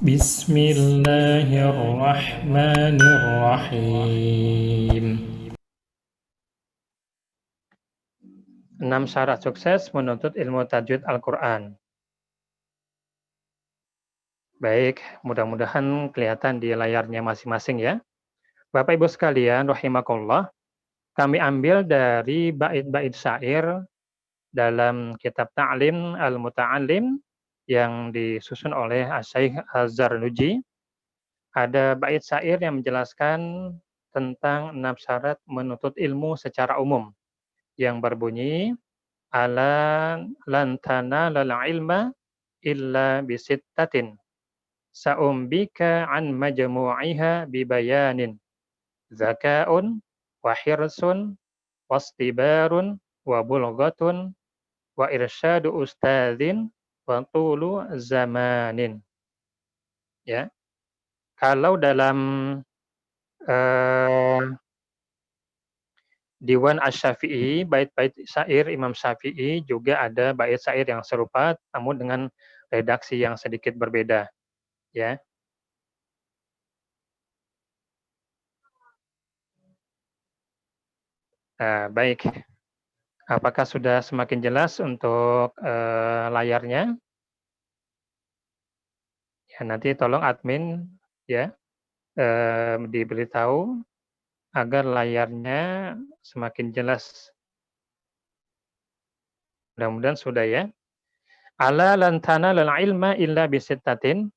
Bismillahirrahmanirrahim. 6 syarat sukses menuntut ilmu tajwid Al-Quran. Baik, mudah-mudahan kelihatan di layarnya masing-masing ya. Bapak Ibu sekalian, rahimakumullah, kami ambil dari bait-bait syair dalam kitab Ta'lim Al-Muta'allim yang disusun oleh Asy-Syaikh Az-Zarnuji. Ada bait syair yang menjelaskan tentang 6 syarat menuntut ilmu secara umum yang berbunyi ala lan tanalal ilma illa bisittatin sa'umbika an majmu'iha bibayanin zaka'un wa hirsun wastibarun wa bulghatun wa irsyadu ustadzin wa tulu zamanin. Ya, kalau dalam Diwan Asy-Syafi'i, bait-bait syair Imam Syafi'i juga ada bait syair yang serupa namun dengan redaksi yang sedikit berbeda, ya. Baik. Apakah sudah semakin jelas untuk layarnya? Ya, nanti tolong admin ya diberitahu agar layarnya semakin jelas. Mudah-mudahan sudah ya. Ala lan tanalal ilma illa bisittatin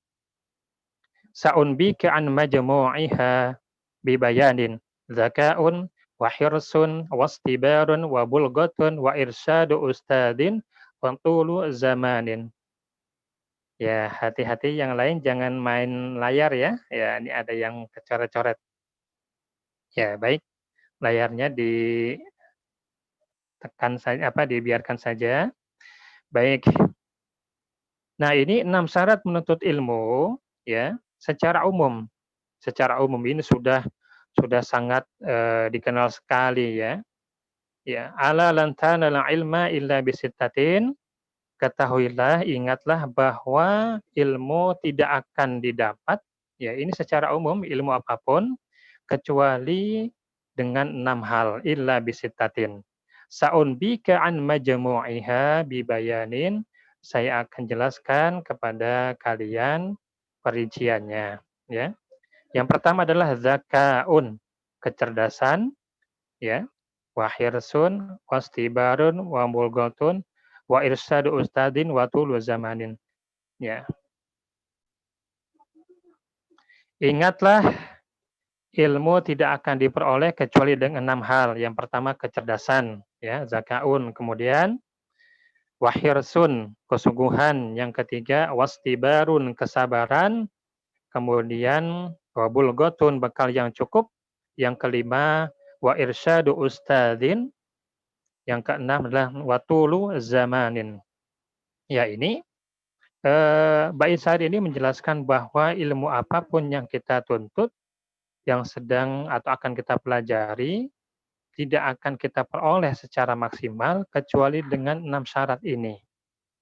sa'unbika an majmu'iha bibayanin zaka'un wa hirsun wastibarun wa bulghatun wa irsyadu ustadin wa tulu zamanin. Ya, hati-hati yang lain jangan main layar ya. Ya, ini ada yang kecoret-coret. Ya, baik. Layarnya ditekan saja dibiarkan saja. Baik. Nah, ini 6 syarat menuntut ilmu ya, secara umum. Secara umum ini sudah sangat dikenal sekali ya. Ya, ala lan tanala ilma illa bisittatin. Ketahuilah, ingatlah bahwa ilmu tidak akan didapat, ya ini secara umum ilmu apapun, kecuali dengan 6 hal, illa bisittatin. Sa'unbika an majmu'iha bibayanin, saya akan jelaskan kepada kalian perinciannya. Ya. Yang pertama adalah zakaun, kecerdasan, ya, wa hirsun, wastibarun, wa bulghatun, wa irsadu ustadin wa tulu zamanin. Ya. Ingatlah ilmu tidak akan diperoleh kecuali dengan 6 hal. Yang pertama kecerdasan, ya, zakaun. Kemudian wahirsun, kesungguhan. Yang ketiga wastibarun, kesabaran. Kemudian wabulghatun, bekal yang cukup. Yang kelima wa irsyadu ustadin. Yang keenam adalah watulu zamanin. Ya, ini bait syair ini menjelaskan bahwa ilmu apapun yang kita tuntut, yang sedang atau akan kita pelajari, tidak akan kita peroleh secara maksimal kecuali dengan 6 syarat ini.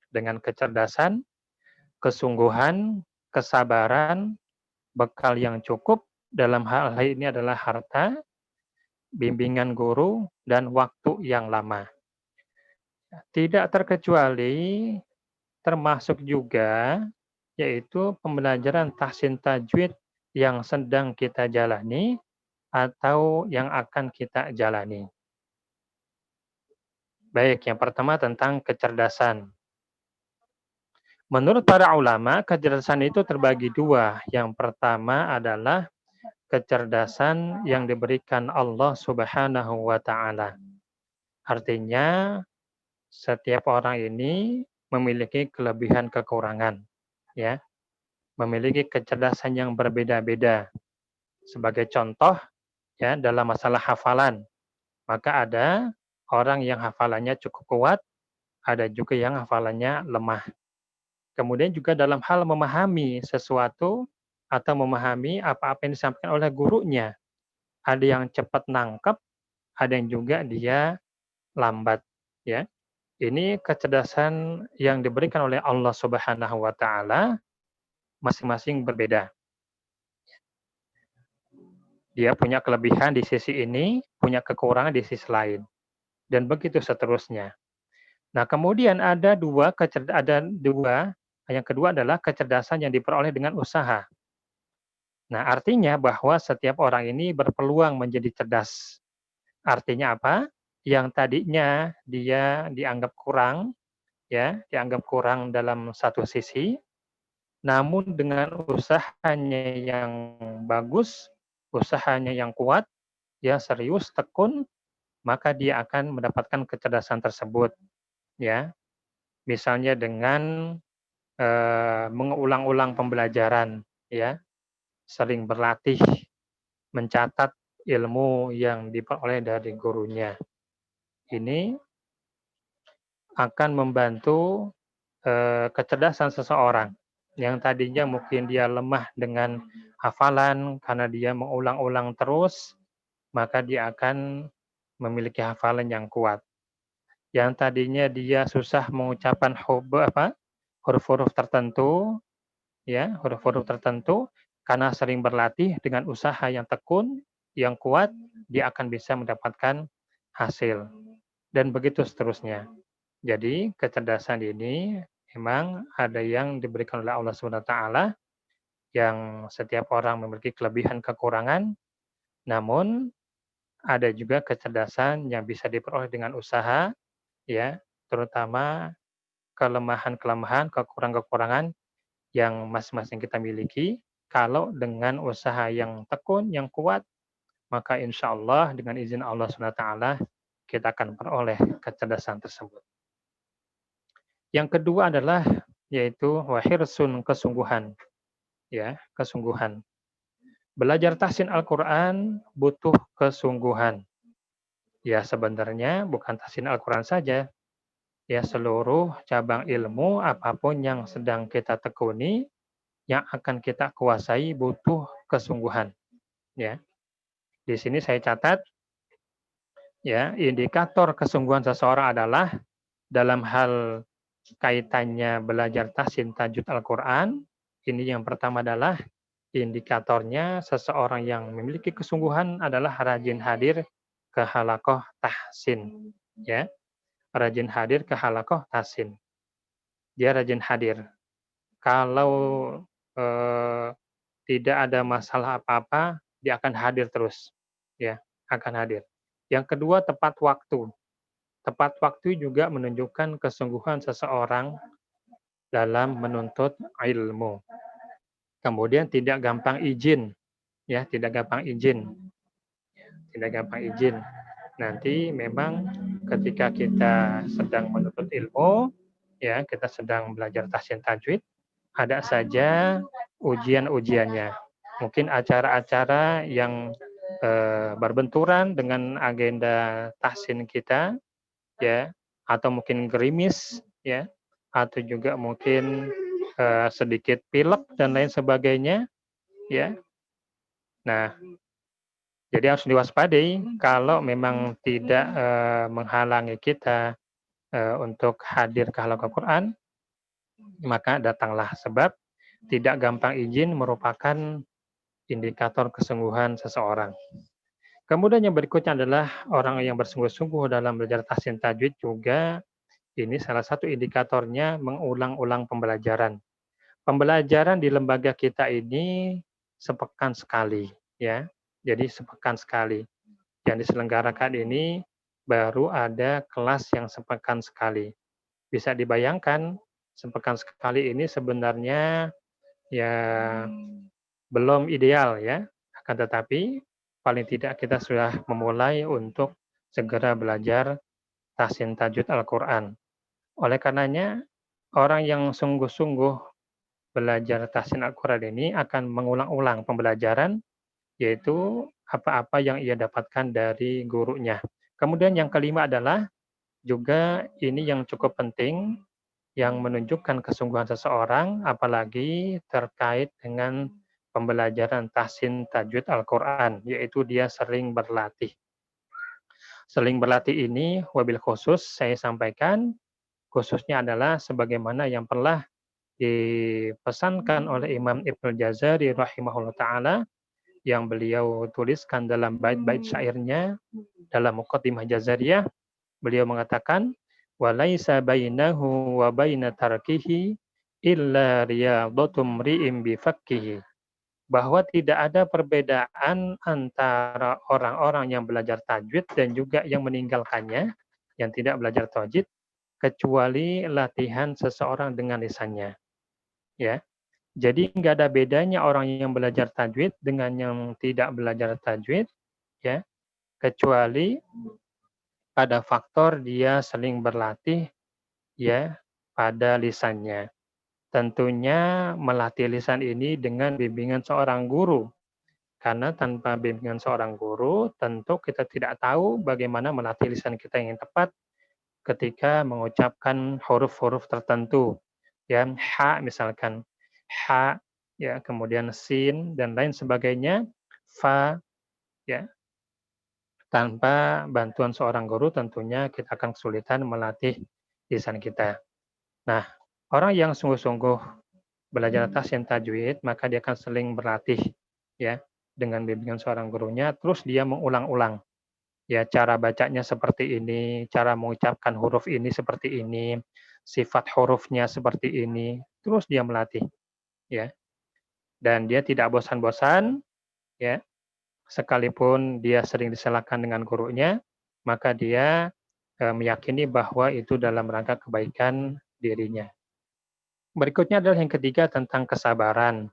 Dengan kecerdasan, kesungguhan, kesabaran, bekal yang cukup, dalam hal ini adalah harta, bimbingan guru, dan waktu yang lama. Tidak terkecuali termasuk juga yaitu pembelajaran tahsin tajwid yang sedang kita jalani atau yang akan kita jalani. Baik, yang pertama tentang kecerdasan. Menurut para ulama, kecerdasan itu terbagi dua. Yang pertama adalah kecerdasan yang diberikan Allah Subhanahu wa taala. Artinya setiap orang ini memiliki kelebihan kekurangan, ya. Memiliki kecerdasan yang berbeda-beda. Sebagai contoh, ya, dalam masalah hafalan, maka ada orang yang hafalannya cukup kuat, ada juga yang hafalannya lemah. Kemudian juga dalam hal memahami sesuatu atau memahami apa-apa yang disampaikan oleh gurunya. Ada yang cepat nangkep, ada yang juga dia lambat, ya. Ini kecerdasan yang diberikan oleh Allah Subhanahu wa taala, masing-masing berbeda. Dia punya kelebihan di sisi ini, punya kekurangan di sisi lain, dan begitu seterusnya. Nah, kemudian yang kedua adalah kecerdasan yang diperoleh dengan usaha. Nah, artinya bahwa setiap orang ini berpeluang menjadi cerdas. Artinya apa? Yang tadinya dia dianggap kurang, ya, dianggap kurang dalam satu sisi, namun dengan usahanya yang bagus, usahanya yang kuat, dia serius, tekun, maka dia akan mendapatkan kecerdasan tersebut, ya. Misalnya dengan mengulang-ulang pembelajaran, ya, sering berlatih, mencatat ilmu yang diperoleh dari gurunya. Ini akan membantu kecerdasan seseorang yang tadinya mungkin dia lemah dengan hafalan karena dia mengulang-ulang terus, maka dia akan memiliki hafalan yang kuat. Yang tadinya dia susah mengucapkan huruf-huruf tertentu, ya, huruf-huruf tertentu, karena sering berlatih dengan usaha yang tekun, yang kuat, dia akan bisa mendapatkan hasil. Dan begitu seterusnya. Jadi kecerdasan ini memang ada yang diberikan oleh Allah SWT, yang setiap orang memiliki kelebihan kekurangan, namun ada juga kecerdasan yang bisa diperoleh dengan usaha, ya, terutama kelemahan-kelemahan, kekurangan-kekurangan yang masing-masing kita miliki. Kalau dengan usaha yang tekun, yang kuat, maka insya Allah dengan izin Allah SWT kita akan peroleh kecerdasan tersebut. Yang kedua adalah yaitu wahirsun, kesungguhan, ya, kesungguhan. Belajar tahsin Al-Qur'an butuh kesungguhan. Ya, sebenarnya bukan tahsin Al-Qur'an saja, ya, seluruh cabang ilmu apapun yang sedang kita tekuni, yang akan kita kuasai butuh kesungguhan, ya. Di sini saya catat, ya, indikator kesungguhan seseorang adalah dalam hal kaitannya belajar tahsin tajwid Al-Qur'an, ini yang pertama adalah indikatornya seseorang yang memiliki kesungguhan adalah rajin hadir ke halaqah tahsin, ya. Rajin hadir ke halaqah tahsin. Dia rajin hadir. Kalau eh, tidak ada masalah apa-apa, dia akan hadir terus, ya, akan hadir. Yang kedua, tepat waktu. Tepat waktu juga menunjukkan kesungguhan seseorang dalam menuntut ilmu. Kemudian tidak gampang izin, ya, tidak gampang izin. Tidak gampang izin. Nanti memang ketika kita sedang menuntut ilmu, ya, kita sedang belajar tahsin tajwid, ada saja ujian-ujiannya. Mungkin acara-acara yang berbenturan dengan agenda tahsin kita, ya, atau mungkin gerimis, ya, atau juga mungkin sedikit pilek dan lain sebagainya, ya. Nah, jadi harus diwaspadai kalau memang tidak menghalangi kita untuk hadir ke halaqah Quran, maka datanglah, sebab tidak gampang izin merupakan indikator kesungguhan seseorang. Kemudian yang berikutnya adalah orang yang bersungguh-sungguh dalam belajar tahsin tajwid juga, ini salah satu indikatornya mengulang-ulang pembelajaran. Pembelajaran di lembaga kita ini sepekan sekali, ya. Jadi sepekan sekali. Yang diselenggarakan ini baru ada kelas yang sepekan sekali. Bisa dibayangkan sepekan sekali ini sebenarnya ya belum ideal, ya. Akan tetapi paling tidak kita sudah memulai untuk segera belajar tahsin tajwid Al-Qur'an. Oleh karenanya orang yang sungguh-sungguh belajar tahsin Al-Qur'an ini akan mengulang-ulang pembelajaran, yaitu apa-apa yang ia dapatkan dari gurunya. Kemudian yang kelima adalah juga ini yang cukup penting, yang menunjukkan kesungguhan seseorang, apalagi terkait dengan pembelajaran tahsin tajwid Al-Qur'an, yaitu dia sering berlatih. Sering berlatih ini wabil khusus saya sampaikan, khususnya adalah sebagaimana yang pernah dipesankan oleh Imam Ibnu Jazari rahimahullah taala yang beliau tuliskan dalam bait-bait syairnya dalam Muqaddimah Jazariyah. Beliau mengatakan, walaisa bainahu wa baina tarkihi illa riyadatum ri'im bifakkihi. Bahwa tidak ada perbedaan antara orang-orang yang belajar tajwid dan juga yang meninggalkannya, yang tidak belajar tajwid, kecuali latihan seseorang dengan lisannya. Ya, jadi nggak ada bedanya orang yang belajar tajwid dengan yang tidak belajar tajwid, ya, kecuali pada faktor dia sering berlatih, ya, pada lisannya. Tentunya melatih lisan ini dengan bimbingan seorang guru. Karena tanpa bimbingan seorang guru, tentu kita tidak tahu bagaimana melatih lisan kita yang tepat ketika mengucapkan huruf-huruf tertentu. Ya, ha misalkan, ha, ya, kemudian sin dan lain sebagainya, fa, ya. Tanpa bantuan seorang guru tentunya kita akan kesulitan melatih lisan kita. Nah, orang yang sungguh-sungguh belajar tahsin tajwid, maka dia akan sering berlatih, ya, dengan bimbingan seorang gurunya, terus dia mengulang-ulang. Ya, cara bacanya seperti ini, cara mengucapkan huruf ini seperti ini, sifat hurufnya seperti ini, terus dia melatih, ya. Dan dia tidak bosan-bosan, ya, sekalipun dia sering disalahkan dengan gurunya, maka dia meyakini bahwa itu dalam rangka kebaikan dirinya. Berikutnya adalah yang ketiga tentang kesabaran.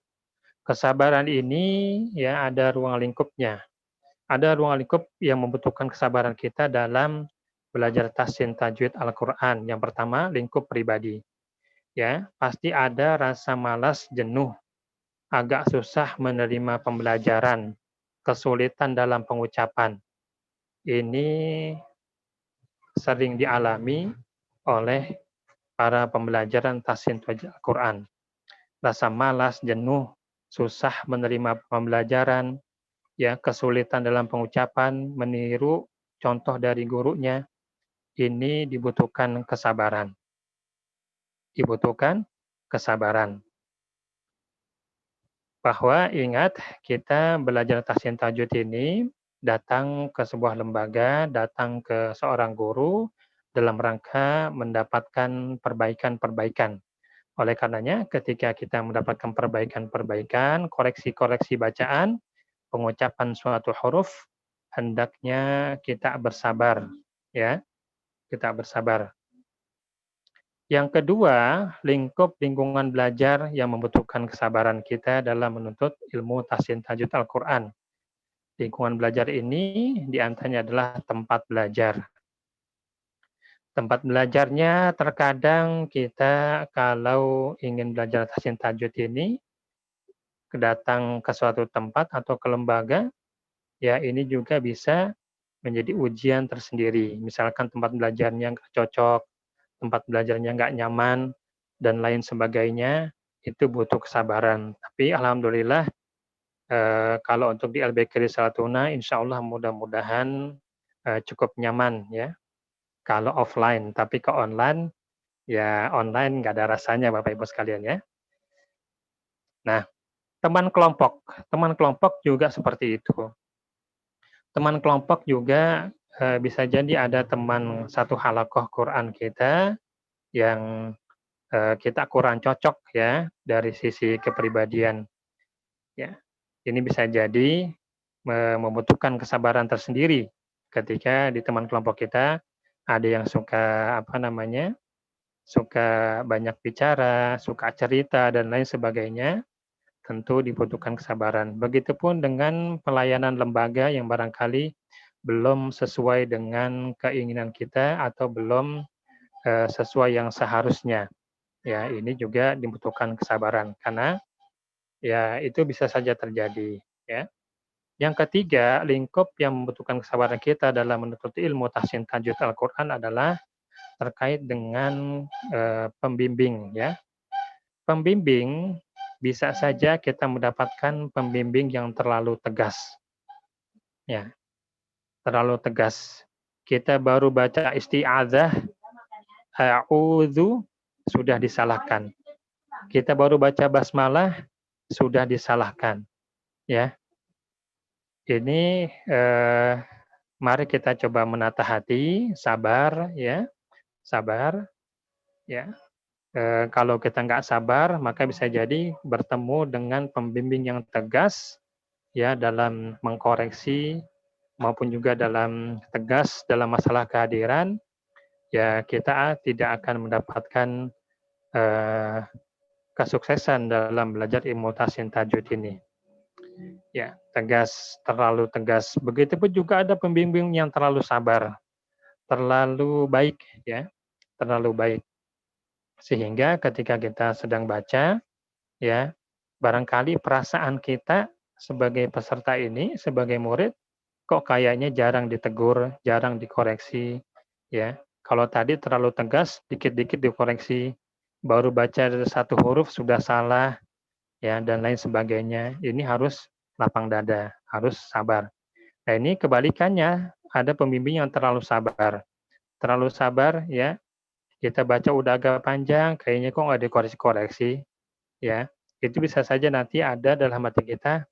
Kesabaran ini ya ada ruang lingkupnya. Ada ruang lingkup yang membutuhkan kesabaran kita dalam belajar tahsin tajwid Al-Qur'an. Yang pertama, lingkup pribadi. Ya, pasti ada rasa malas, jenuh, agak susah menerima pembelajaran, kesulitan dalam pengucapan. Ini sering dialami oleh para pembelajaran tahsin tajwid Al-Qur'an. Rasa malas, jenuh, susah menerima pembelajaran, ya, kesulitan dalam pengucapan, meniru contoh dari gurunya, ini dibutuhkan kesabaran. Dibutuhkan kesabaran. Bahwa ingat, kita belajar tahsin tajwid ini datang ke sebuah lembaga, datang ke seorang guru dalam rangka mendapatkan perbaikan-perbaikan. Oleh karenanya, ketika kita mendapatkan perbaikan-perbaikan, koreksi-koreksi bacaan, pengucapan suatu huruf, hendaknya kita bersabar, ya, kita bersabar. Yang kedua, lingkup lingkungan belajar yang membutuhkan kesabaran kita dalam menuntut ilmu tahsin tajwid Al-Quran. Lingkungan belajar ini diantaranya adalah tempat belajar. Tempat belajarnya terkadang kita kalau ingin belajar tahsin tajwid ini, datang ke suatu tempat atau ke lembaga, ya ini juga bisa menjadi ujian tersendiri. Misalkan tempat belajarnya nggak cocok, tempat belajarnya nggak nyaman, dan lain sebagainya, itu butuh kesabaran. Tapi alhamdulillah, kalau untuk di LBK Risalatuna, insya Allah mudah-mudahan cukup nyaman ya. Kalau offline, tapi ke online, ya online nggak ada rasanya Bapak Ibu sekalian ya. Nah, teman kelompok juga seperti itu. Teman kelompok juga bisa jadi ada teman satu halakoh Quran kita yang kita kurang cocok ya dari sisi kepribadian. Ya, ini bisa jadi membutuhkan kesabaran tersendiri ketika di teman kelompok kita ada yang suka apa namanya, suka banyak bicara, suka cerita dan lain sebagainya. Tentu dibutuhkan kesabaran. Begitupun dengan pelayanan lembaga yang barangkali belum sesuai dengan keinginan kita atau belum sesuai yang seharusnya. Ya, ini juga dibutuhkan kesabaran karena ya itu bisa saja terjadi, ya. Yang ketiga, lingkup yang membutuhkan kesabaran kita dalam menuntut ilmu tahsin tajwid Al-Qur'an adalah terkait dengan pembimbing, ya. Pembimbing bisa saja kita mendapatkan pembimbing yang terlalu tegas. Ya, terlalu tegas. Kita baru baca isti'adzah, a'udzu, sudah disalahkan. kita baru baca basmalah sudah disalahkan, ya. Ini mari kita coba menata hati, sabar, ya, sabar, ya. Kalau kita nggak sabar, maka bisa jadi bertemu dengan pembimbing yang tegas, ya, dalam mengkoreksi maupun juga dalam tegas dalam masalah kehadiran, ya kita tidak akan mendapatkan eh, kesuksesan dalam belajar ilmu tahsin tajwid ini. Ya, tegas, terlalu tegas. Begitupun juga ada pembimbing yang terlalu sabar, terlalu baik, ya, terlalu baik. Sehingga ketika kita sedang baca, ya, barangkali perasaan kita sebagai peserta ini, sebagai murid, kok kayaknya jarang ditegur, jarang dikoreksi, ya. Kalau tadi terlalu tegas, dikit-dikit dikoreksi, baru baca satu huruf sudah salah, ya, dan lain sebagainya. Ini harus lapang dada, harus sabar. Nah, ini kebalikannya, ada pembimbing yang terlalu sabar. Terlalu sabar, ya, kita baca udah agak panjang, kayaknya kok nggak dikoreksi-koreksi, ya. Itu bisa saja nanti ada dalam hati kita,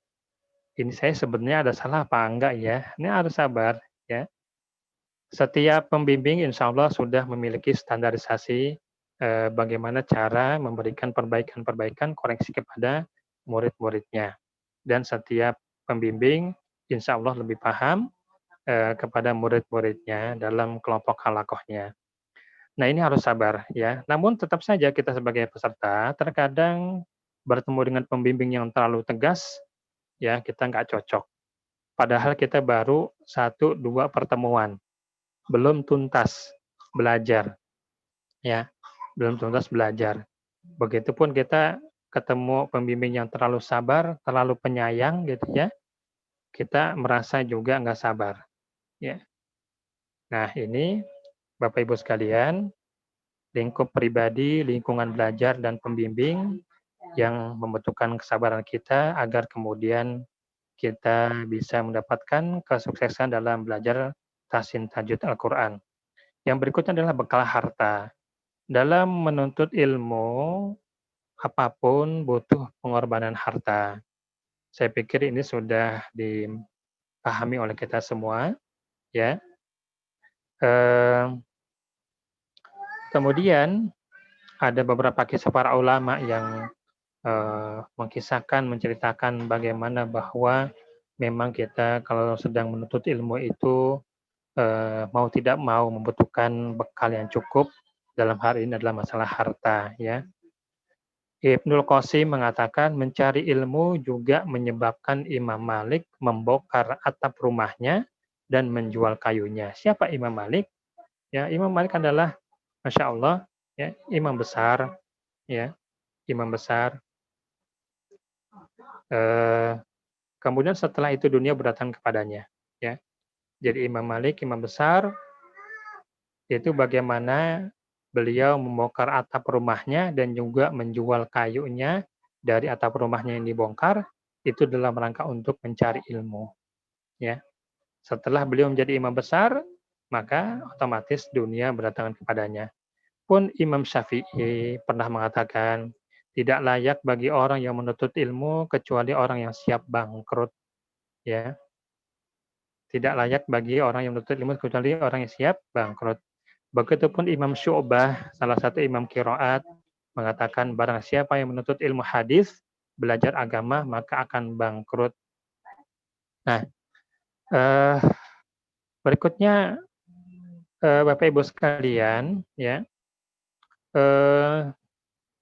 ini saya sebenarnya ada salah apa enggak ya? Ini harus sabar, ya. Setiap pembimbing insya Allah sudah memiliki standarisasi bagaimana cara memberikan perbaikan-perbaikan koreksi kepada murid-muridnya. Dan setiap pembimbing insya Allah lebih paham kepada murid-muridnya dalam kelompok halakohnya. Nah, ini harus sabar, ya. Namun tetap saja kita sebagai peserta terkadang bertemu dengan pembimbing yang terlalu tegas, ya kita nggak cocok. Padahal kita baru 1-2 pertemuan, belum tuntas belajar, ya, belum tuntas belajar. Begitupun kita ketemu pembimbing yang terlalu sabar, terlalu penyayang, gitu ya, kita merasa juga nggak sabar, ya. Nah, ini Bapak Ibu sekalian, lingkup pribadi, lingkungan belajar dan pembimbing yang membutuhkan kesabaran kita agar kemudian kita bisa mendapatkan kesuksesan dalam belajar tahsin tajwid Al-Quran. Yang berikutnya adalah bekal harta. Dalam menuntut ilmu, apapun butuh pengorbanan harta. Saya pikir ini sudah dipahami oleh kita semua, ya. Kemudian ada beberapa kisah para ulama yang mengkisahkan, menceritakan bagaimana bahwa memang kita kalau sedang menuntut ilmu itu mau tidak mau membutuhkan bekal yang cukup, dalam hal ini adalah masalah harta, ya. Ibnul Qasim mengatakan mencari ilmu juga menyebabkan Imam Malik membongkar atap rumahnya dan menjual kayunya. Siapa Imam Malik? Ya, Imam Malik adalah Masya Allah, ya, imam besar, ya, imam besar. Kemudian setelah itu dunia berdatang kepadanya, ya. Jadi Imam Malik, imam besar, itu bagaimana beliau membongkar atap rumahnya dan juga menjual kayunya dari atap rumahnya yang dibongkar, itu dalam rangka untuk mencari ilmu, ya. Setelah beliau menjadi imam besar, maka otomatis dunia berdatangan kepadanya. Pun Imam Syafi'i pernah mengatakan, tidak layak bagi orang yang menuntut ilmu kecuali orang yang siap bangkrut, ya. Tidak layak bagi orang yang menuntut ilmu kecuali orang yang siap bangkrut. Begitupun Imam Syu'bah, salah satu imam qiraat, mengatakan barang siapa yang menuntut ilmu hadis, belajar agama, maka akan bangkrut. Nah, berikutnya Bapak Ibu sekalian, ya,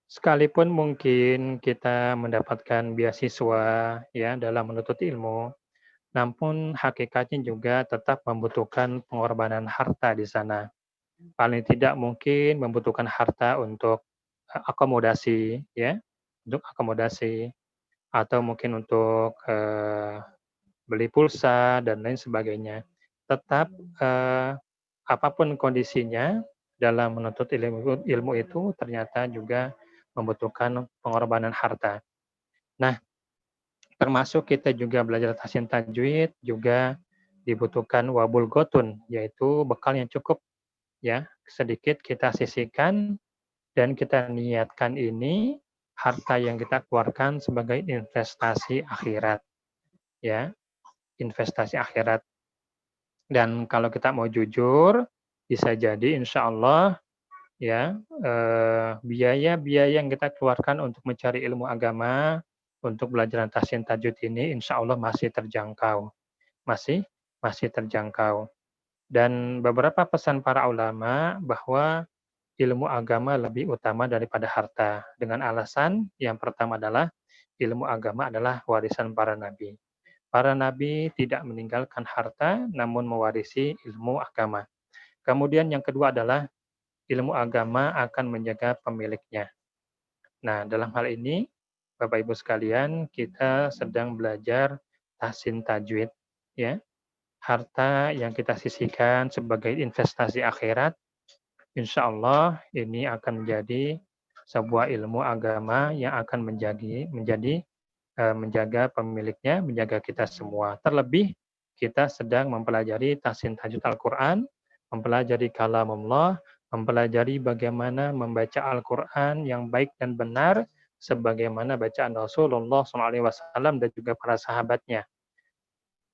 sekalipun mungkin kita mendapatkan beasiswa, ya, dalam menuntut ilmu, namun hakikatnya juga tetap membutuhkan pengorbanan harta di sana. Paling tidak mungkin membutuhkan harta untuk akomodasi, ya, untuk akomodasi, atau mungkin untuk beli pulsa dan lain sebagainya. Tetap apapun kondisinya dalam menuntut ilmu itu ternyata juga membutuhkan pengorbanan harta. Nah, termasuk kita juga belajar tahsin tajwid juga dibutuhkan wabul gotun, yaitu bekal yang cukup, ya. Sedikit kita sisihkan dan kita niatkan ini harta yang kita keluarkan sebagai investasi akhirat, ya, investasi akhirat. Dan kalau kita mau jujur, bisa jadi insya Allah ya biaya-biaya yang kita keluarkan untuk mencari ilmu agama, untuk belajar tahsin tajwid ini insya Allah masih terjangkau, masih masih terjangkau. Dan beberapa pesan para ulama bahwa ilmu agama lebih utama daripada harta. Dengan alasan yang pertama adalah ilmu agama adalah warisan para nabi. Para nabi tidak meninggalkan harta, namun mewarisi ilmu agama. Kemudian yang kedua adalah ilmu agama akan menjaga pemiliknya. Nah, dalam hal ini, Bapak Ibu sekalian, kita sedang belajar tahsin tajwid, ya. Harta yang kita sisihkan sebagai investasi akhirat, insya Allah ini akan menjadi sebuah ilmu agama yang akan menjaga pemiliknya, menjaga kita semua. Terlebih kita sedang mempelajari tahsin tajwid Al-Quran, mempelajari kalamullah, mempelajari bagaimana membaca Al-Quran yang baik dan benar, sebagaimana bacaan Rasulullah SAW dan juga para sahabatnya.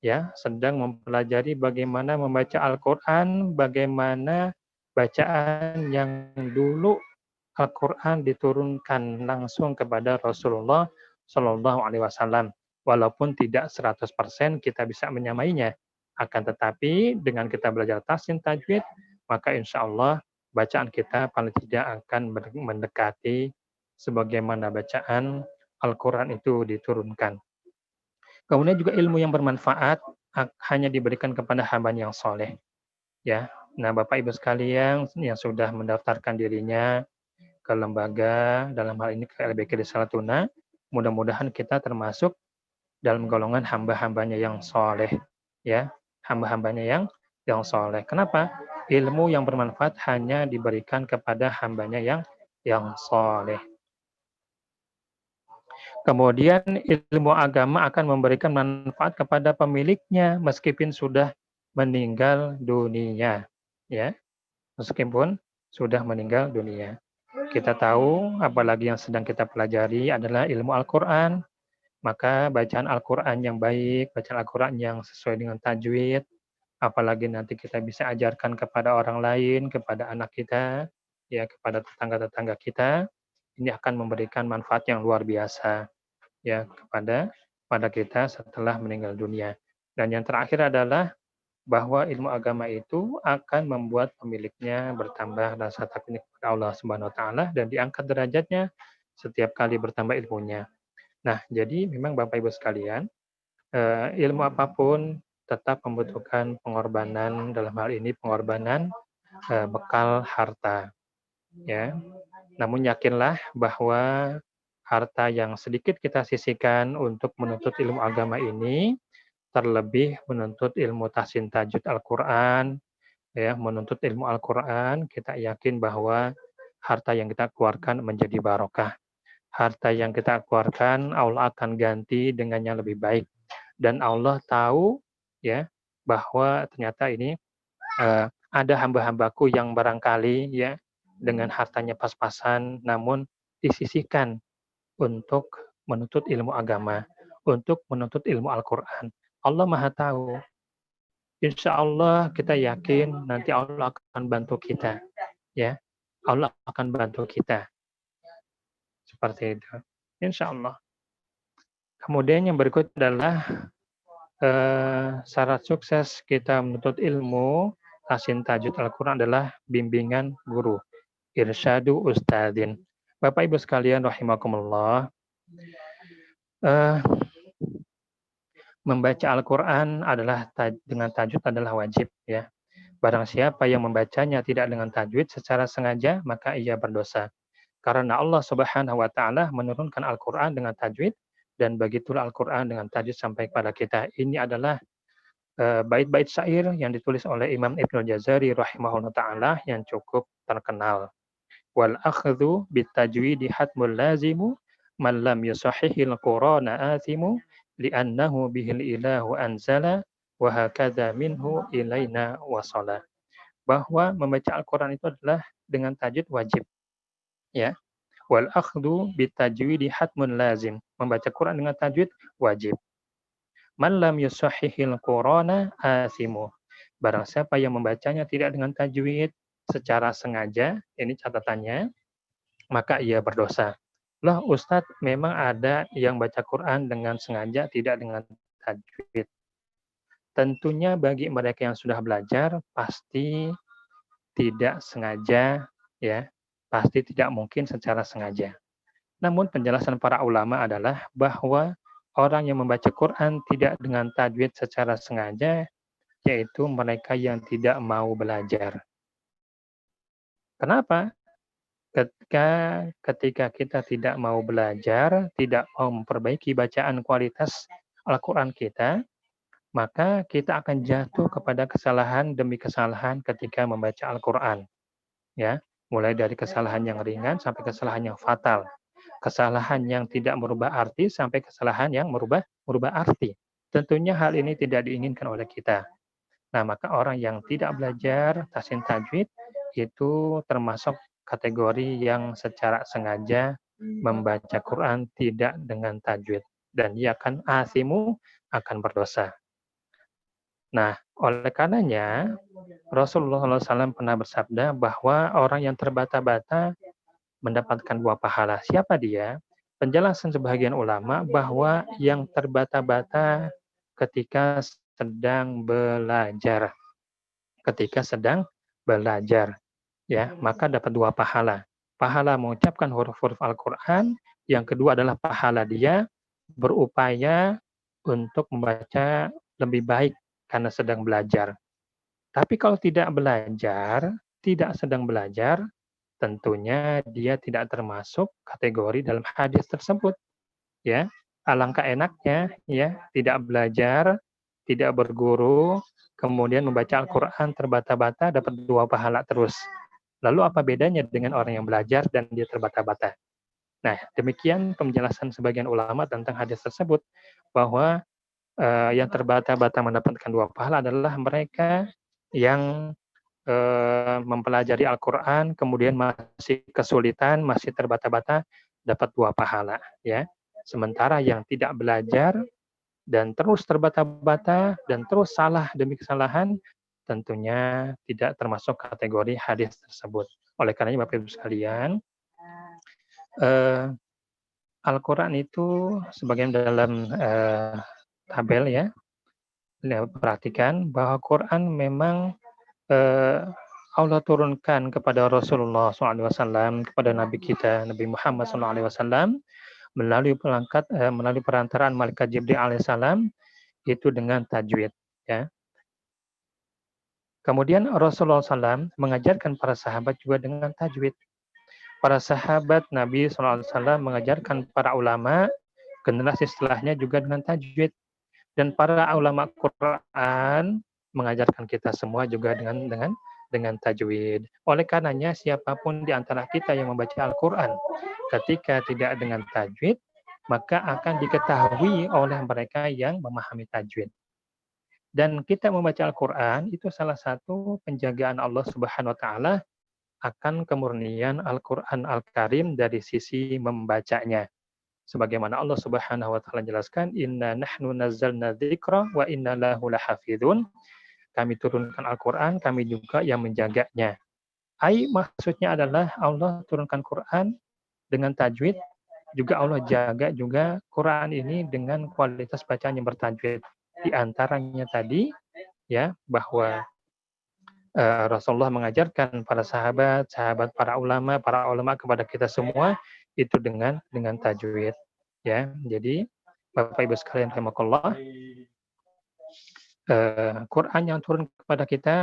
Ya, sedang mempelajari bagaimana membaca Al-Quran, bagaimana bacaan yang dulu Al-Quran diturunkan langsung kepada Rasulullah Shallallahu Alaihi Wasallam. Walaupun tidak 100% kita bisa menyamainya, akan tetapi dengan kita belajar tahsin tajwid, maka insya Allah bacaan kita paling tidak akan mendekati sebagaimana bacaan Al-Quran itu diturunkan. Kemudian juga ilmu yang bermanfaat hanya diberikan kepada hamba yang soleh. Ya, nah Bapak Ibu sekalian yang sudah mendaftarkan dirinya ke lembaga, dalam hal ini ke LBK Desa Latuna, mudah-mudahan kita termasuk dalam golongan hamba-hambanya yang soleh, ya, hamba-hambanya yang soleh. Kenapa? Ilmu yang bermanfaat hanya diberikan kepada hambanya yang soleh. Kemudian ilmu agama akan memberikan manfaat kepada pemiliknya meskipun sudah meninggal dunia, ya, meskipun sudah meninggal dunia. Kita tahu, apalagi yang sedang kita pelajari adalah ilmu Al-Quran, maka bacaan Al-Quran yang baik, bacaan Al-Quran yang sesuai dengan tajwid, apalagi nanti kita bisa ajarkan kepada orang lain, kepada anak kita, ya, kepada tetangga-tetangga kita, ini akan memberikan manfaat yang luar biasa, ya, pada kita setelah meninggal dunia. Dan yang terakhir adalah bahwa ilmu agama itu akan membuat pemiliknya bertambah rasa takut kepada Allah Subhanahu wa taala dan diangkat derajatnya setiap kali bertambah ilmunya. Nah, jadi memang Bapak Ibu sekalian, ilmu apapun tetap membutuhkan pengorbanan, dalam hal ini pengorbanan bekal harta, ya. Namun yakinlah bahwa harta yang sedikit kita sisihkan untuk menuntut ilmu agama ini, terlebih menuntut ilmu tahsin tajwid Al-Quran, ya, menuntut ilmu Al-Quran, kita yakin bahwa harta yang kita keluarkan menjadi barokah. Harta yang kita keluarkan, Allah akan ganti dengan yang lebih baik. Dan Allah tahu, ya, bahwa ternyata ini ada hamba-hambaku yang barangkali, ya, dengan hartanya pas-pasan, namun disisihkan untuk menuntut ilmu agama, untuk menuntut ilmu Al-Quran. Allah Maha tahu. Insya Allah kita yakin nanti Allah akan bantu kita, ya. Allah akan bantu kita. Seperti itu. Insya Allah. Kemudian yang berikut adalah syarat sukses kita menuntut ilmu tahsin tajwid Al-Quran adalah bimbingan guru. Irsyadu ustadzin. Bapak Ibu sekalian rahimakumullah. Membaca Al-Quran adalah dengan tajwid adalah wajib, ya. Barang siapa yang membacanya tidak dengan tajwid secara sengaja, maka ia berdosa. Karena Allah Subhanahu wa taala menurunkan Al-Quran dengan tajwid dan begitulah Al-Quran dengan tajwid sampai kepada kita. Ini adalah bait-bait syair yang ditulis oleh Imam Ibnu Jazari rahimahullah taala yang cukup terkenal. Wal akhdhu bitajwidi hatmul lazimu man lam yusahhihil Qur'ana athimu li'annahu bihil ilahu anzala wa hakadha minhu ilaina wasala. Bahwa membaca Al-Quran itu adalah dengan tajwid wajib, ya. Wal akhdhu bitajwidi hatmun lazim. Membaca Quran dengan tajwid wajib. Man lam yusahhihil Qur'ana asimu. Barang siapa yang membacanya tidak dengan tajwid secara sengaja, ini catatannya, maka ia berdosa. Loh Ustadz, memang ada yang baca Quran dengan sengaja, tidak dengan tajwid. Tentunya bagi mereka yang sudah belajar, pasti tidak sengaja, ya, pasti tidak mungkin secara sengaja. Namun penjelasan para ulama adalah bahwa orang yang membaca Quran tidak dengan tajwid secara sengaja, yaitu mereka yang tidak mau belajar. Kenapa? Ketika kita tidak mau belajar, tidak mau memperbaiki bacaan kualitas Al-Quran kita, maka kita akan jatuh kepada kesalahan demi kesalahan ketika membaca Al-Quran. Ya, mulai dari kesalahan yang ringan sampai kesalahan yang fatal. Kesalahan yang tidak merubah arti sampai kesalahan yang merubah arti. Tentunya hal ini tidak diinginkan oleh kita. Nah, maka orang yang tidak belajar tahsin tajwid itu termasuk kategori yang secara sengaja membaca Quran tidak dengan tajwid. Dan dia akan asimu, akan berdosa. Nah, oleh karenanya Rasulullah SAW pernah bersabda bahwa orang yang terbata-bata mendapatkan 2 pahala. Siapa dia? Penjelasan sebagian ulama bahwa yang terbata-bata ketika sedang belajar. Ketika sedang belajar, ya, maka dapat 2 pahala. Pahala mengucapkan huruf-huruf Al-Quran, yang kedua adalah pahala dia berupaya untuk membaca lebih baik karena sedang belajar. Tapi kalau tidak belajar, tidak sedang belajar, tentunya dia tidak termasuk kategori dalam hadis tersebut, ya. Alangkah enaknya, ya, tidak belajar, tidak berguru, kemudian membaca Al-Quran terbata-bata dapat 2 pahala terus. Lalu apa bedanya dengan orang yang belajar dan dia terbata-bata? Nah, demikian penjelasan sebagian ulama tentang hadis tersebut, bahwa yang terbata-bata mendapatkan 2 pahala adalah mereka yang mempelajari Al-Quran, kemudian masih kesulitan, masih terbata-bata, dapat 2 pahala. Ya. Sementara yang tidak belajar dan terus terbata-bata dan terus salah demi kesalahan, tentunya tidak termasuk kategori hadis tersebut. Oleh karenanya Bapak Ibu sekalian, Al-Quran itu sebagian dalam tabel ya, perhatikan bahwa Quran memang Allah turunkan kepada Rasulullah SAW, kepada Nabi kita, Nabi Muhammad SAW, melalui perantaraan Malaikat Jibril alaihissalam, itu dengan tajwid. Ya. Kemudian Rasulullah SAW mengajarkan para sahabat juga dengan tajwid. Para sahabat Nabi SAW mengajarkan para ulama, generasi setelahnya juga dengan tajwid. Dan para ulama Quran mengajarkan kita semua juga dengan tajwid. Oleh karenanya siapapun di antara kita yang membaca Al-Quran ketika tidak dengan tajwid, maka akan diketahui oleh mereka yang memahami tajwid. Dan kita membaca Al-Quran itu salah satu penjagaan Allah Subhanahu wa Ta'ala akan kemurnian Al-Quran Al-Karim dari sisi membacanya. Sebagaimana Allah Subhanahu wa Ta'ala jelaskan, inna nahnu nazzalna dzikra wa inna lahu lahafidun. Kami turunkan Al-Quran, kami juga yang menjaganya. Maksudnya adalah Allah turunkan Quran dengan tajwid, juga Allah jaga juga Quran ini dengan kualitas bacaan yang bertajwid. Di antaranya tadi, ya, bahwa Rasulullah mengajarkan para sahabat, para ulama kepada kita semua itu dengan tajwid. Ya, jadi Bapak Ibu sekalian rahimakumullah, Quran yang turun kepada kita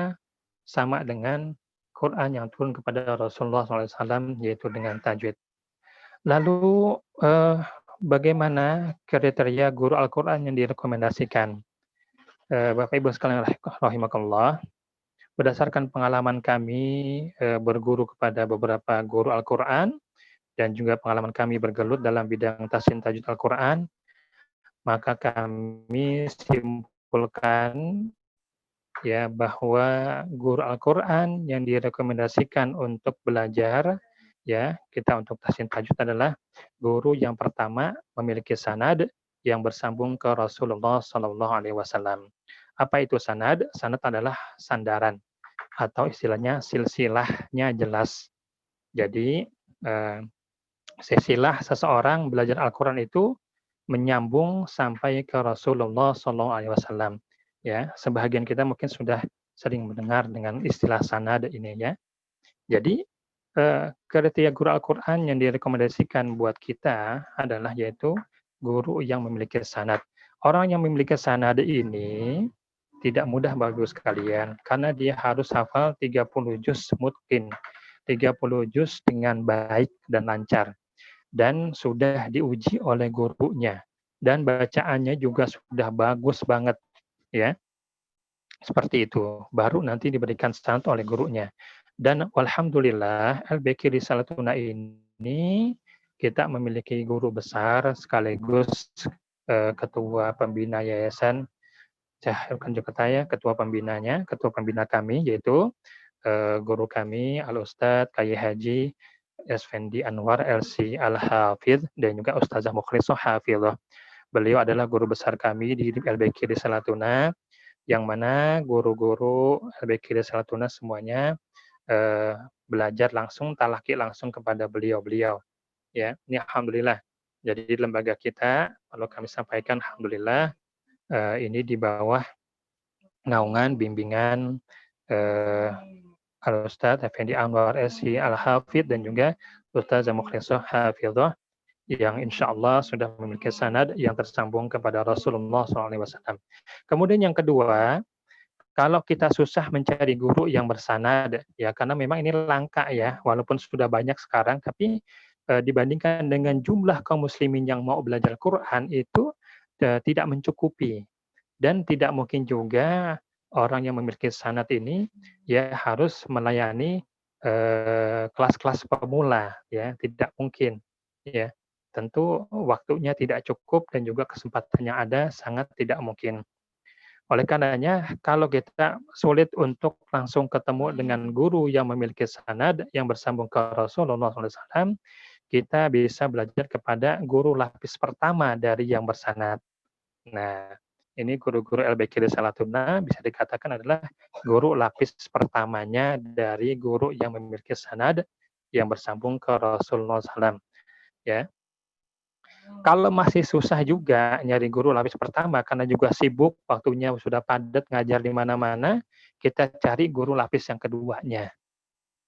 sama dengan Quran yang turun kepada Rasulullah SAW, yaitu dengan tajwid. Lalu bagaimana kriteria guru Al-Quran yang direkomendasikan? Bapak Ibu sekalian rahimakumullah, berdasarkan pengalaman kami berguru kepada beberapa guru Al-Quran dan juga pengalaman kami bergelut dalam bidang tahsin tajwid Al-Quran, maka kami simpulkan ya bahwa guru Al-Quran yang direkomendasikan untuk belajar ya, kita untuk tahsin tajwid adalah guru yang pertama memiliki sanad yang bersambung ke Rasulullah Shallallahu Alaihi Wasallam. Apa itu sanad? Sanad adalah sandaran atau istilahnya silsilahnya jelas. Jadi silsilah seseorang belajar Al-Quran itu menyambung sampai ke Rasulullah Shallallahu Alaihi Wasallam. Ya, sebahagian kita mungkin sudah sering mendengar dengan istilah sanad ini ya. Jadi kriteria guru Al-Quran yang direkomendasikan buat kita adalah yaitu guru yang memiliki sanad. Orang yang memiliki sanad ini tidak mudah bagus sekalian karena dia harus hafal 30 juz mutqin, 30 juz dengan baik dan lancar dan sudah diuji oleh gurunya dan bacaannya juga sudah bagus banget ya. Seperti itu. Baru nanti diberikan sanad oleh gurunya. Dan alhamdulillah LBQ Risalatuna ini kita memiliki guru besar sekaligus ketua pembina yayasan Cahayukan Jakarta, ketua pembinanya, ketua pembina kami yaitu guru kami Al-Ustadz Kyai Haji Esfendi Anwar LC Al-Hafidh dan juga Ustazah Mukhlisah Hafidhah. Beliau adalah guru besar kami di LBQ Risalatuna yang mana guru-guru LBQ Risalatuna semuanya belajar langsung, talaki langsung kepada beliau-beliau. Ya, ini alhamdulillah. Jadi di lembaga kita, kalau kami sampaikan alhamdulillah ini di bawah naungan bimbingan Al-Ustadz Effendi Anwar SI Al-Hafidh dan juga Ustazah Mukhlisah Hafidhah yang insya Allah sudah memiliki sanad yang tersambung kepada Rasulullah SAW. Kemudian yang kedua, kalau kita susah mencari guru yang bersanad, ya karena memang ini langka ya, walaupun sudah banyak sekarang, tapi dibandingkan dengan jumlah kaum muslimin yang mau belajar Quran itu tidak mencukupi. Dan tidak mungkin juga orang yang memiliki sanad ini ya harus melayani kelas-kelas pemula, ya tidak mungkin. Ya, tentu waktunya tidak cukup dan juga kesempatan yang ada sangat tidak mungkin. Oleh karenanya, kalau kita sulit untuk langsung ketemu dengan guru yang memiliki sanad yang bersambung ke Rasulullah SAW, kita bisa belajar kepada guru lapis pertama dari yang bersanad. Nah, ini guru-guru LBQ Risalatuna bisa dikatakan adalah guru lapis pertamanya dari guru yang memiliki sanad yang bersambung ke Rasulullah SAW. Ya. Kalau masih susah juga nyari guru lapis pertama karena juga sibuk, waktunya sudah padat ngajar di mana-mana, kita cari guru lapis yang keduanya.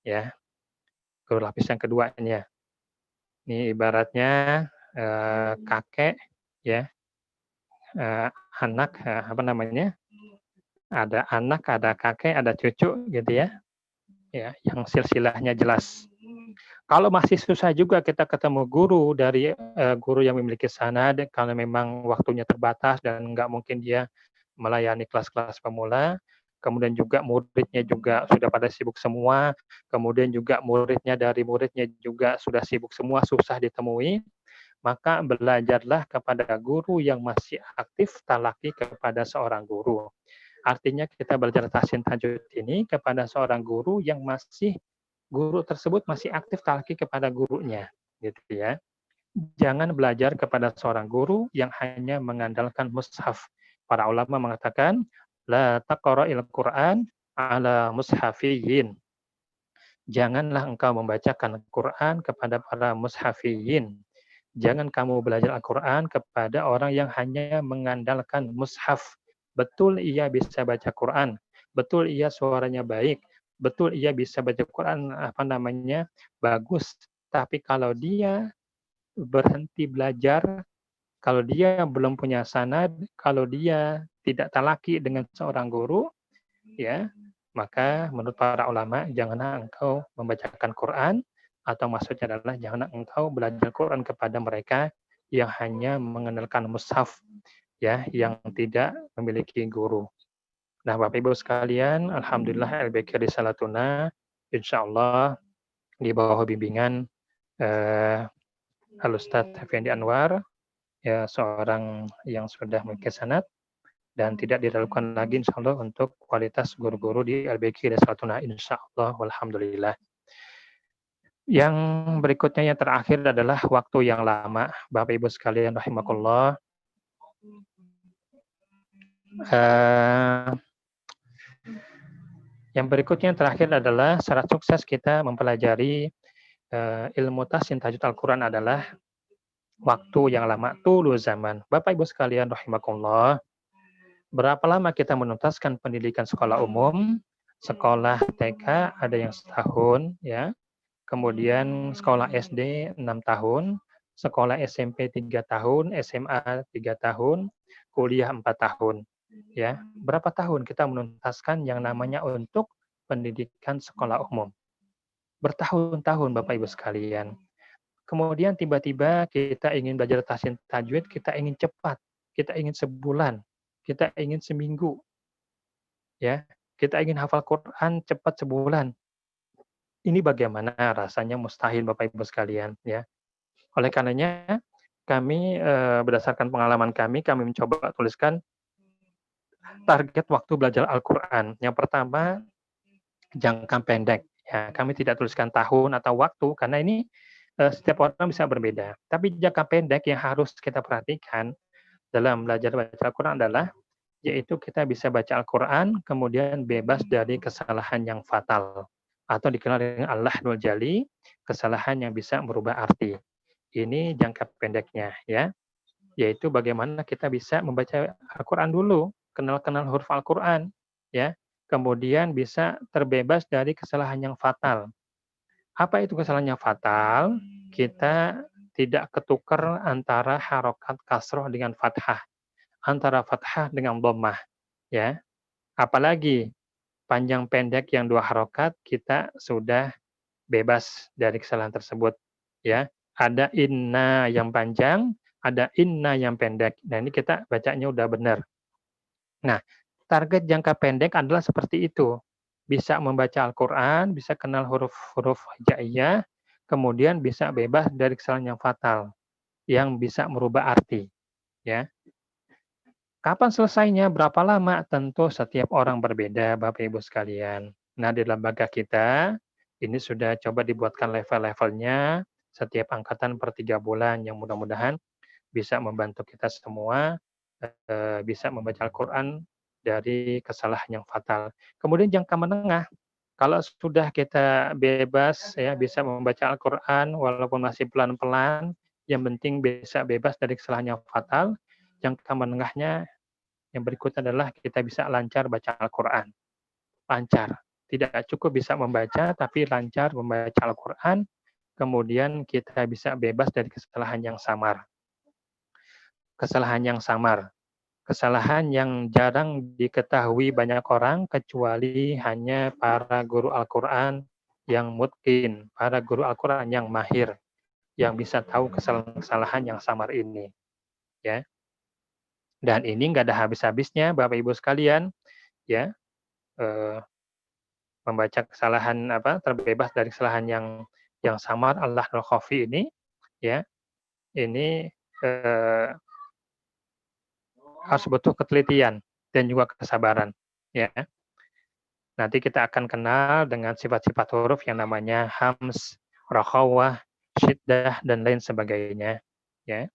Ya, guru lapis yang keduanya. Ini ibaratnya kakek ya, anak apa namanya? Ada anak, ada kakek, ada cucu gitu ya. Ya, yang silsilahnya jelas. Kalau masih susah juga kita ketemu guru dari guru yang memiliki sanad, kalau memang waktunya terbatas dan nggak mungkin dia melayani kelas-kelas pemula, kemudian juga muridnya juga sudah pada sibuk semua, kemudian juga muridnya juga sudah sibuk semua, susah ditemui, maka belajarlah kepada guru yang masih aktif talaki kepada seorang guru. Artinya kita belajar tahsin tajwid ini kepada seorang guru yang masih guru tersebut masih aktif talaki kepada gurunya, gitu ya. Jangan belajar kepada seorang guru yang hanya mengandalkan mushaf. Para ulama mengatakan, la taqra'il Qur'an ala mushafiyyin. Janganlah engkau membacakan Quran kepada para mushafiyyin. Jangan kamu belajar Al-Quran kepada orang yang hanya mengandalkan mushaf. Betul ia bisa baca Quran, betul ia suaranya baik, betul ia bisa baca Quran bagus, tapi kalau dia berhenti belajar, kalau dia belum punya sanad, kalau dia tidak talaki dengan seorang guru, ya, maka menurut para ulama janganlah engkau membacakan Quran atau maksudnya adalah janganlah engkau belajar Quran kepada mereka yang hanya mengandalkan mushaf, ya, yang tidak memiliki guru. Nah, Bapak Ibu sekalian, alhamdulillah LBQ Risalatuna insyaallah di bawah bimbingan Al-Ustadz Effendi Anwar, ya seorang yang sudah memiliki sanad dan tidak diragukan lagi insyaallah untuk kualitas guru-guru di LBQ Risalatuna insyaallah walhamdulillah. Yang berikutnya yang terakhir adalah waktu yang lama. Bapak Ibu sekalian rahimakumullah. Eh, yang berikutnya yang terakhir adalah syarat sukses kita mempelajari ilmu tahsin tajwid Al-Quran adalah waktu yang lama, tulu zaman. Bapak Ibu sekalian rahimakumullah, berapa lama kita menuntaskan pendidikan sekolah umum? Sekolah TK ada yang setahun, ya. Kemudian sekolah SD 6 tahun, sekolah SMP 3 tahun, SMA 3 tahun, kuliah 4 tahun. Ya, berapa tahun kita menuntaskan yang namanya untuk pendidikan sekolah umum? Bertahun-tahun Bapak Ibu sekalian. Kemudian tiba-tiba kita ingin belajar tahsin tajwid, kita ingin cepat, kita ingin sebulan, kita ingin seminggu, ya. Kita ingin hafal Quran cepat sebulan. Ini bagaimana rasanya mustahil Bapak Ibu sekalian, ya. Oleh karenanya kami berdasarkan pengalaman kami mencoba tuliskan target waktu belajar Al-Qur'an. Yang pertama jangka pendek, ya. Kami tidak tuliskan tahun atau waktu karena ini setiap orang bisa berbeda. Tapi jangka pendek yang harus kita perhatikan dalam belajar baca Al-Quran adalah yaitu kita bisa baca Al-Quran kemudian bebas dari kesalahan yang fatal atau dikenal dengan Al-Lahnul Jali, kesalahan yang bisa merubah arti. Ini jangka pendeknya, ya, yaitu bagaimana kita bisa membaca Al-Quran dulu, kenal-kenal huruf Al-Quran, ya, kemudian bisa terbebas dari kesalahan yang fatal. Apa itu kesalahan yang fatal? Kita tidak ketukar antara harokat kasroh dengan fathah, antara fathah dengan dhammah, ya. Apalagi panjang pendek yang 2 harokat, kita sudah bebas dari kesalahan tersebut, ya. Ada inna yang panjang, ada inna yang pendek. Nah, ini kita bacanya udah benar. Nah, target jangka pendek adalah seperti itu. Bisa membaca Al-Quran, bisa kenal huruf-huruf hijaiyah, kemudian bisa bebas dari kesalahan yang fatal, yang bisa merubah arti. Ya. Kapan selesainya? Berapa lama? Tentu setiap orang berbeda, Bapak Ibu sekalian. Nah, di lembaga kita, ini sudah coba dibuatkan level-levelnya, setiap angkatan per 3 bulan, yang mudah-mudahan bisa membantu kita semua bisa membaca Al-Quran dari kesalahan yang fatal. Kemudian jangka menengah, kalau sudah kita bebas ya bisa membaca Al-Quran walaupun masih pelan-pelan, yang penting bisa bebas dari kesalahan yang fatal. Jangka menengahnya yang berikutnya adalah kita bisa lancar baca Al-Quran. Lancar. Tidak cukup bisa membaca, tapi lancar membaca Al-Quran, kemudian kita bisa bebas dari kesalahan yang samar. Kesalahan yang samar. Kesalahan yang jarang diketahui banyak orang kecuali hanya para guru Al-Quran yang mutqin, para guru Al-Quran yang mahir, yang bisa tahu kesalahan-kesalahan yang samar ini. Ya. Dan ini nggak ada habis-habisnya, Bapak Ibu sekalian, ya, eh, membaca kesalahan terbebas dari kesalahan yang samar Allah al-Khafi ini, ya, ini harus butuh ketelitian dan juga kesabaran, ya. Nanti kita akan kenal dengan sifat-sifat huruf yang namanya hams, rokhawah, syiddah, dan lain sebagainya. Ya.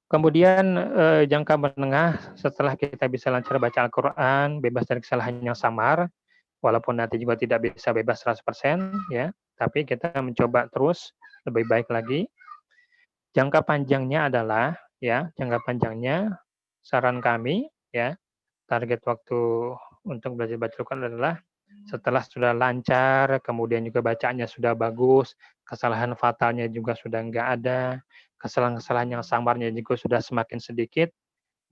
Kemudian jangka menengah setelah kita bisa lancar baca Al-Quran, bebas dari kesalahan yang samar, walaupun nanti juga tidak bisa bebas 100%, ya, tapi kita mencoba terus lebih baik lagi. Jangka panjangnya adalah, ya, jangka panjangnya saran kami, ya, target waktu untuk belajar baca Al-Quran adalah setelah sudah lancar, kemudian juga bacaannya sudah bagus, kesalahan fatalnya juga sudah enggak ada, kesalahan-kesalahan yang samarnya juga sudah semakin sedikit,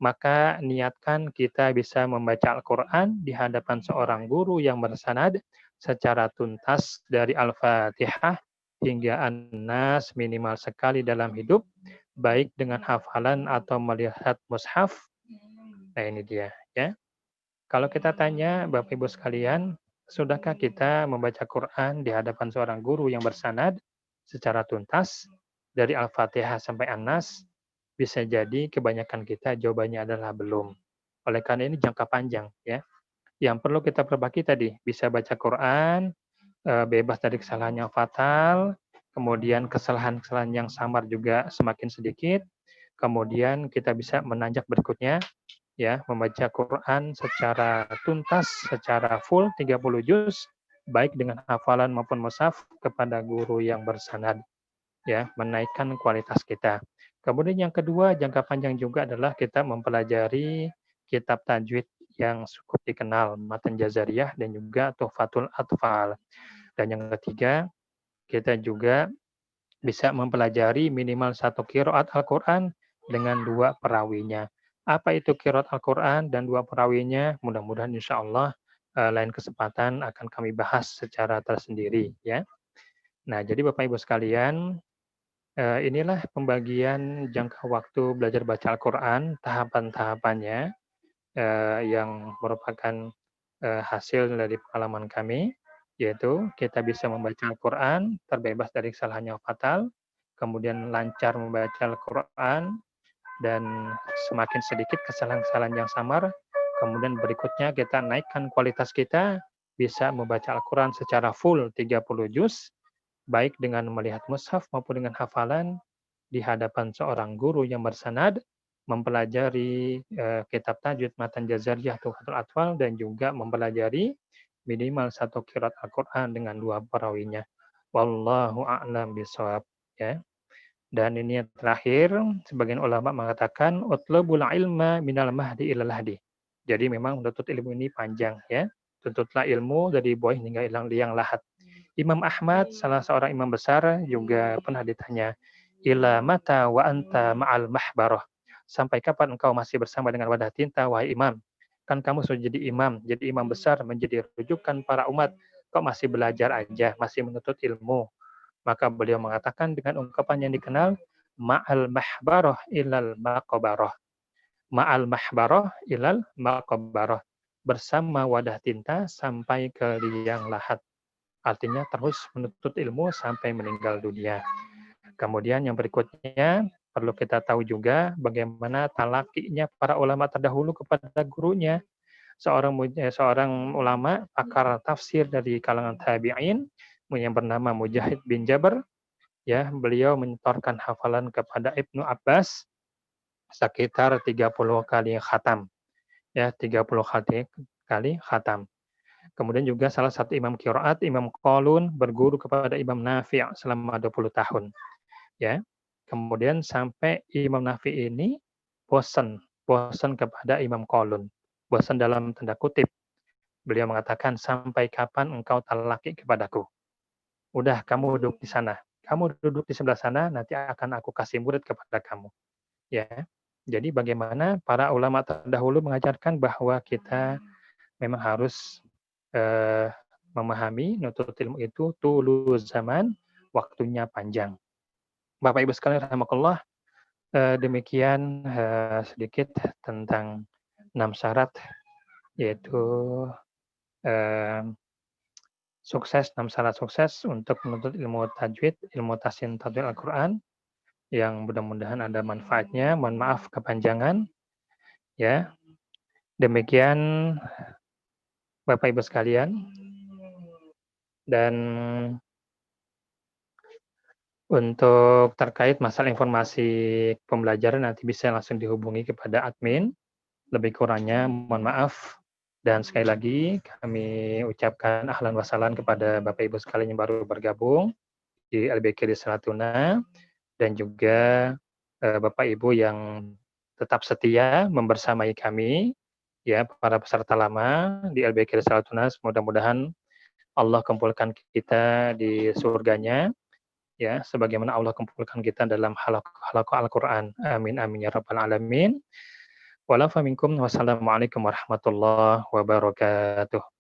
maka niatkan kita bisa membaca Al-Quran di hadapan seorang guru yang bersanad secara tuntas dari Al-Fatihah hingga An-Nas minimal sekali dalam hidup, baik dengan hafalan atau melihat mushaf. Nah ini dia, ya. Kalau kita tanya Bapak Ibu sekalian, sudahkah kita membaca Quran di hadapan seorang guru yang bersanad secara tuntas dari Al-Fatihah sampai An-Nas? Bisa jadi kebanyakan kita jawabannya adalah belum. Oleh karena ini jangka panjang, ya. Yang perlu kita perbaiki tadi, bisa baca Quran, bebas dari kesalahan yang fatal, kemudian kesalahan-kesalahan yang samar juga semakin sedikit, kemudian kita bisa menanjak berikutnya, ya, membaca Quran secara tuntas, secara full 30 juz, baik dengan hafalan maupun mushaf kepada guru yang bersanad, ya, menaikkan kualitas kita. Kemudian yang kedua, jangka panjang juga adalah kita mempelajari kitab tajwid yang cukup dikenal, Matan Jazariyah dan juga Tuhfatul Atfal. Dan yang ketiga, kita juga bisa mempelajari minimal satu qiraat Al-Quran dengan 2 perawinya. Apa itu qiraat Al-Quran dan 2 perawinya? Mudah-mudahan insya Allah lain kesempatan akan kami bahas secara tersendiri, ya. Nah, jadi Bapak Ibu sekalian, inilah pembagian jangka waktu belajar baca Al-Quran, tahapan-tahapannya, yang merupakan hasil dari pengalaman kami, yaitu kita bisa membaca Al-Quran terbebas dari kesalahan yang fatal, kemudian lancar membaca Al-Quran, dan semakin sedikit kesalahan-kesalahan yang samar, kemudian berikutnya kita naikkan kualitas kita, bisa membaca Al-Quran secara full 30 juz, baik dengan melihat mushaf maupun dengan hafalan, di hadapan seorang guru yang bersanad, mempelajari kitab tajwid Matan Jazariyah Tuhfatul Atfal, dan juga mempelajari minimal 1 qiraat Al-Quran dengan 2 perawinya. Wallahu a'lam bishawab, ya. Dan ini yang terakhir, sebagian ulama mengatakan utlubul ilma minal mahdi ilal lahdi. Jadi memang menuntut ilmu ini panjang, ya. Tuntutlah ilmu dari buah hingga liang lahat. Imam Ahmad, salah seorang imam besar, juga pernah ditanya, ila mata wa anta ma'al mahbarah. Sampai kapan engkau masih bersama dengan wadah tinta, wahai imam? Kan kamu sudah jadi imam besar, menjadi rujukan para umat. Kok masih belajar aja, masih menuntut ilmu? Maka beliau mengatakan dengan ungkapan yang dikenal, ma'al mahbarah ilal maqabarah. Ma'al mahbarah ilal maqabarah. Bersama wadah tinta sampai ke liang lahat. Artinya terus menuntut ilmu sampai meninggal dunia. Kemudian yang berikutnya, perlu kita tahu juga bagaimana talakinya para ulama terdahulu kepada gurunya. Seorang ulama pakar tafsir dari kalangan tabi'in yang bernama Mujahid bin Jabr, ya, beliau menyetorkan hafalan kepada Ibnu Abbas sekitar 30 kali khatam, ya, 30 kali khatam. Kemudian juga salah satu imam qiraat, Imam Qalun, berguru kepada Imam Nafi' selama 20 tahun, ya. Kemudian sampai Imam Nafi' ini bosan kepada Imam Qalun. Bosan dalam tanda kutip. Beliau mengatakan, sampai kapan engkau talaki kepadaku? Udah, kamu duduk di sana. Kamu duduk di sebelah sana, nanti akan aku kasih murid kepada kamu. Ya. Jadi bagaimana para ulama terdahulu mengajarkan bahwa kita memang harus memahami nuntut ilmu itu tulu zaman, waktunya panjang. Bapak Ibu sekalian rahimakumullah, demikian sedikit tentang 6 syarat, yaitu sukses, 6 syarat sukses untuk menuntut ilmu tajwid, ilmu tahsin tajwid Al-Quran, yang mudah-mudahan ada manfaatnya. Mohon maaf kepanjangan, ya. Demikian Bapak Ibu sekalian. Dan untuk terkait masalah informasi pembelajaran nanti bisa langsung dihubungi kepada admin. Lebih kurangnya mohon maaf. Dan sekali lagi kami ucapkan ahlan wa sahlan kepada Bapak Ibu sekalian yang baru bergabung di LBK Risalatuna, dan juga Bapak Ibu yang tetap setia membersamai kami, ya, para peserta lama di LBK Risalatuna. Mudah-mudahan Allah kumpulkan kita di surganya, ya, sebagaimana Allah kumpulkan kita dalam halaqah Al-Quran. Amin amin ya rabbal alamin. Wassalamualaikum warahmatullahi wabarakatuh.